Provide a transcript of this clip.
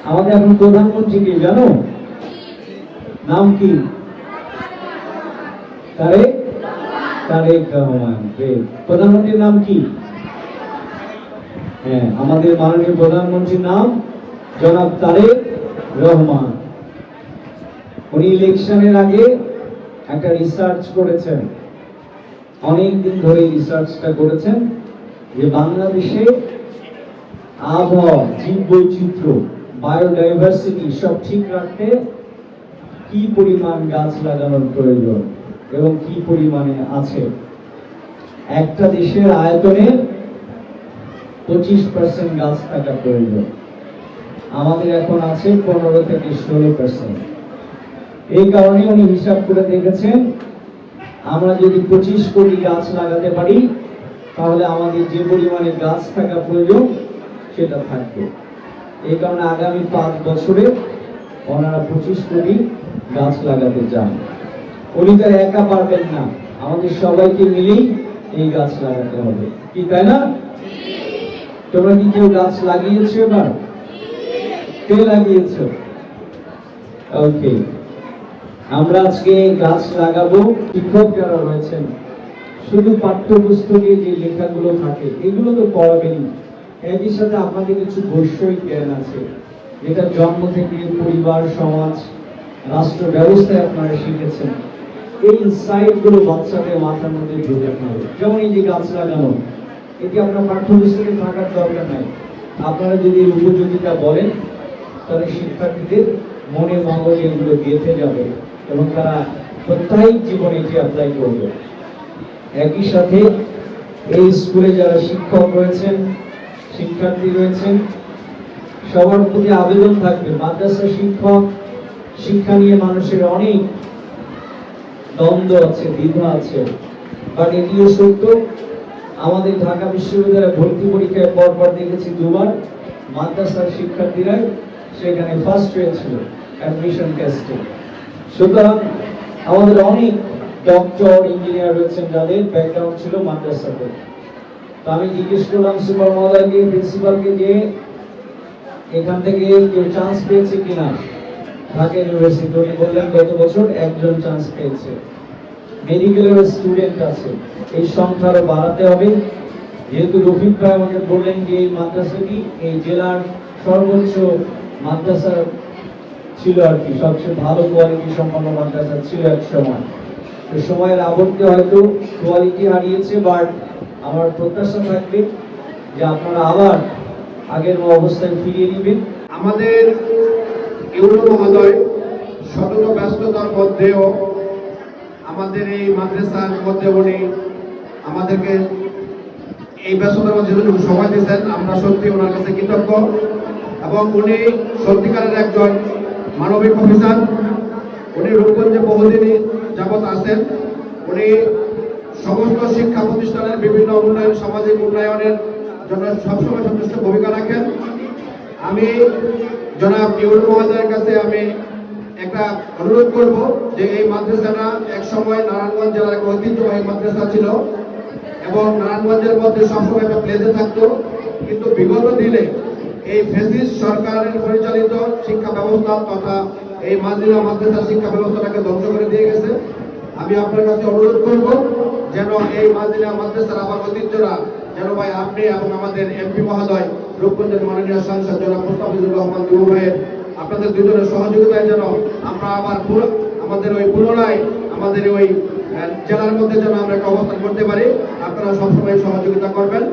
আমাদের এখন প্রধানমন্ত্রী কি জানো? নাম কি? তারেক রহমান। প্রধানমন্ত্রীর নাম কি? হ্যাঁ, আমাদের মাননীয় প্রধানমন্ত্রীর নাম জনাব তারেক রহমান। উনি ইলেকশনের আগে একটা রিসার্চ করেছেন, অনেকদিন ধরে রিসার্চটা করেছেন যে বাংলাদেশে আবহাওয়া, জীববৈচিত্র্য, বায়োডাইভার্সিটি সব ঠিক রাখতে কি পরিমাণ গাছ লাগানোর প্রয়োজন এবং কি পরিমাণে আছে। একটা দেশের আয়তনে 25% গাছ থাকা প্রয়োজন, আমাদের এখন আছে 15 থেকে 16%। এই কারণে উনি হিসাব করে দেখেছেন আমরা যদি 25 কোটি গাছ লাগাতে পারি তাহলে আমাদের যে পরিমাণে গাছ থাকা প্রয়োজন সেটা থাকবে। এই কারণে আগামী 5 বছরে ওনারা 25 কোটি গাছ লাগাতে চান। উনি তো একা পারবেন না, আমাদের সবাইকে মিলেই এই গাছ লাগাতে হবে, কি তাই না? তোমরা কি কেউ গাছ লাগিয়েছো? এবার কে লাগিয়েছো? ওকে, আমরা আজকে গাছ লাগাবো। শিক্ষক যারা রয়েছেন শুধু পাঠ্যপুস্তকে যে লেখাগুলো থাকে এগুলো তো পড়াবেনই, একই সাথে আপনাদের কিছু বৈষয়িক জ্ঞান আছে যেটা জন্ম থেকে পরিবার, সমাজ, রাষ্ট্র ব্যবস্থায় আপনারা শিখেছেন। এই ইনসাইট গুলো বাচ্চাদের মাথার মধ্যে ঢোকাতে হবে। যেমন এই যে গাছ লাগানো, এটি আপনার পাঠ্যপুস্তকে থাকার দরকার নাই। আপনারা যদি এর উপযোগিতা বলেন তাহলে শিক্ষার্থীদের মনে মগজে এগুলো গেঁথে যাবে এবং তারা প্রত্যেক জীবনে এটি অ্যাপ্লাই করবে। একই সাথে এই স্কুলে যারা শিক্ষক রয়েছেন, শিক্ষার্থী রয়েছেন, সবার প্রতি আবেদন থাকবে। মাদ্রাসা শিক্ষক শিক্ষা নিয়ে মানুষের অনেক দ্বন্দ্ব আছে, দ্বিধা আছে, বাট এটিও সত্য। আমাদের ঢাকা বিশ্ববিদ্যালয়ে ভর্তি পরীক্ষায় পরপর দেখেছি 2 বার মাদ্রাসার শিক্ষার্থীরা সেখানে ফার্স্ট হয়েছিল অ্যাডমিশন টেস্টে। সুতরাং আমাদের অনেক ডক্টর, ইঞ্জিনিয়ার রয়েছেন যাদের ব্যাকগ্রাউন্ড ছিল মাদ্রাসাতে। তো আমি জিজ্ঞেস করলাম সুপার মহোদয়কে, প্রিন্সিপালকে, যে এখান থেকে কেউ চান্স পেয়েছে কিনা ঢাকা ইউনিভার্সিটি। উনি বললেন গত বছর একজন চান্স পেয়েছে। মেডিকেলের স্টুডেন্ট আছে, এই সংখ্যা আরো বাড়াতে হবে। যেহেতু রফিক ভাই আমাকে বললেন যে এই মাদ্রাসাটি এই জেলার সর্বোচ্চ মাদ্রাসা ছিল আর কি, সবচেয়ে ভালো কোয়ালিটি সম্পন্ন মাদ্রাসা ছিল এক সময়। তো সময়ের আবর্তে হয়তো কোয়ালিটি হারিয়েছে, বাট আমার প্রত্যাশা থাকবে যে আপনারা আবার আগের অবস্থায় ফিরিয়ে নেবেন। আমাদের ইউরো মহোদয় শত ব্যস্ততার মধ্যেও আমাদের এই মাদ্রাসার মধ্যে উনি আমাদেরকে এই ব্যস্ততার মধ্যে যেটুকু সময় দিয়েছেন আমরা সত্যি ওনার কাছে কৃতজ্ঞ। এবং উনি সত্যিকারের একজন মানবিক অফিসার। উনি রূপগঞ্জে বহুদিনই যাবৎ আছেন। উনি সমস্ত শিক্ষা প্রতিষ্ঠানের বিভিন্ন উন্নয়ন, সামাজিক উন্নয়নের জন্য সবসময় যথেষ্ট ভূমিকা রাখেন। আমি জনাব ইউরো মহোদয়ের কাছে আমি একটা অনুরোধ করব যে এই মাদ্রাসাটা এক সময় নারায়ণগঞ্জ জেলার একটা ঐতিহ্যবাহী মাদ্রাসা ছিল এবং নারায়ণগঞ্জের মধ্যে সবসময় একটা প্লেসে থাকতো। কিন্তু বিগত দিনে এই ফ্যাসিস্ট সরকারের পরিচালিত শিক্ষা ব্যবস্থা তথা এই মাজলিয়া মাদ্রাসা শিক্ষা ব্যবস্থাটাকে ধ্বংস করে দিয়ে গেছে। আমি আপনার কাছে অনুরোধ করব যেন এই মাজলিয়া মাদ্রাসার আবার ঐতিহ্যরা যেন ভাই আপনি এবং আমাদের এমপি মহোদয় রূপগঞ্জের মাননীয় সাংসদ জনাব মুস্তাফিজুর রহমান দুবু ভাইয়ের আপনাদের দুজনের সহযোগিতায় যেন আমরা আবার আমাদের ওই পুনরায় আমাদের ওই জেলার মধ্যে যেন আমরা একটা অবস্থান করতে পারি। আপনারা সবসময় সহযোগিতা করবেন।